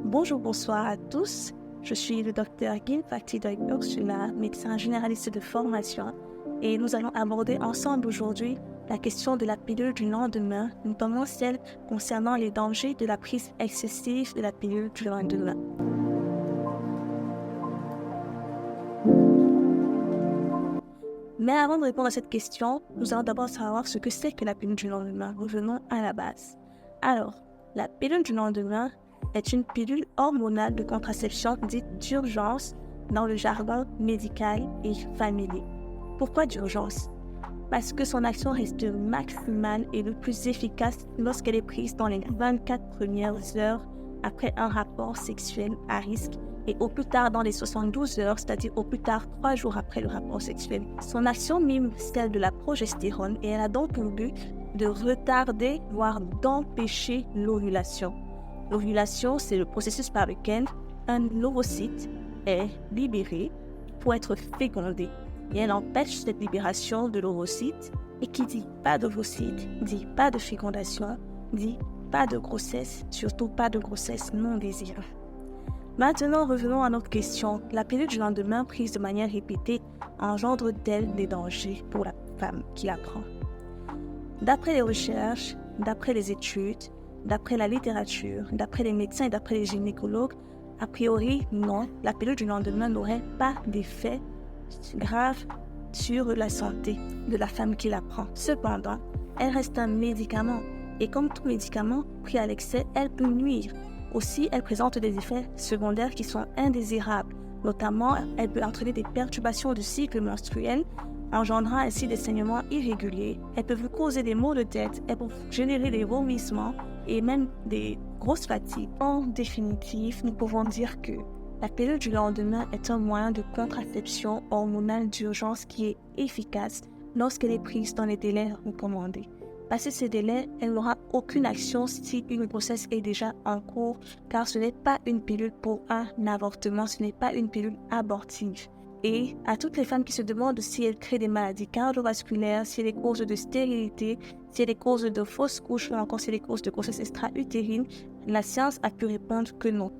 Bonjour, bonsoir à tous. Je suis le docteur Gil Faktidoy Ursula, médecin généraliste de formation, et nous allons aborder ensemble aujourd'hui la question de la pilule du lendemain, notamment celle concernant les dangers de la prise excessive de la pilule du lendemain. Mais avant de répondre à cette question, nous allons d'abord savoir ce que c'est que la pilule du lendemain. Revenons à la base. Alors, la pilule du lendemain est une pilule hormonale de contraception dite d'urgence dans le jargon médical et familier. Pourquoi d'urgence? Parce que son action reste maximale et le plus efficace lorsqu'elle est prise dans les 24 premières heures après un rapport sexuel à risque et au plus tard dans les 72 heures, c'est-à-dire au plus tard 3 jours après le rapport sexuel. Son action mime celle de la progestérone et elle a donc pour but de retarder, voire d'empêcher l'ovulation. L'ovulation, c'est le processus par lequel un ovocyte est libéré pour être fécondé. Et elle empêche cette libération de l'ovocyte. Et qui dit pas d'ovocyte, dit pas de fécondation, dit pas de grossesse, surtout pas de grossesse non désirée. Maintenant, revenons à notre question. La pilule du lendemain, prise de manière répétée, engendre d'elle des dangers pour la femme qui la prend. D'après les recherches, d'après les études, d'après la littérature, d'après les médecins et d'après les gynécologues, a priori, non, la pilule du lendemain n'aurait pas d'effet grave sur la santé de la femme qui la prend. Cependant, elle reste un médicament et comme tout médicament, pris à l'excès, elle peut nuire. Aussi, elle présente des effets secondaires qui sont indésirables. Notamment, elle peut entraîner des perturbations du cycle menstruel, engendrant ainsi des saignements irréguliers. Elle peut vous causer des maux de tête, elle peut générer des vomissements et même des grosses fatigues. En définitive, nous pouvons dire que la pilule du lendemain est un moyen de contraception hormonale d'urgence qui est efficace lorsqu'elle est prise dans les délais recommandés. Passé ces délais, elle n'aura aucune action si une grossesse est déjà en cours, car ce n'est pas une pilule pour un avortement, ce n'est pas une pilule abortive. Et à toutes les femmes qui se demandent si elles créent des maladies cardiovasculaires, si elle est cause de stérilité, si elle est cause de fausses couches ou encore si elle est cause de grossesse extra-utérine, la science a pu répondre que non.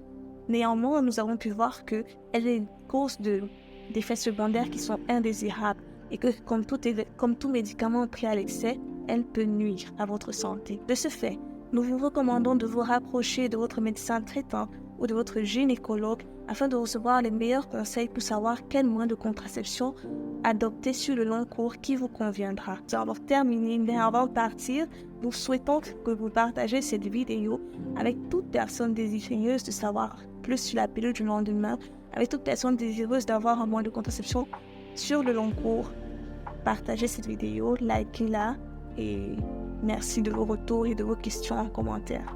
Néanmoins, nous avons pu voir qu'elle est cause d'effets secondaires qui sont indésirables et que comme tout médicament pris à l'excès, elle peut nuire à votre santé. De ce fait, nous vous recommandons de vous rapprocher de votre médecin traitant ou de votre gynécologue afin de recevoir les meilleurs conseils pour savoir quel moyen de contraception adopter sur le long cours qui vous conviendra. Nous allons terminer, mais avant de partir, nous souhaitons que vous partagez cette vidéo avec toute personne désireuse de savoir plus sur la pilule du lendemain, avec toute personne désireuse d'avoir un moyen de contraception sur le long cours. Partagez cette vidéo, likez-la et merci de vos retours et de vos questions en commentaire.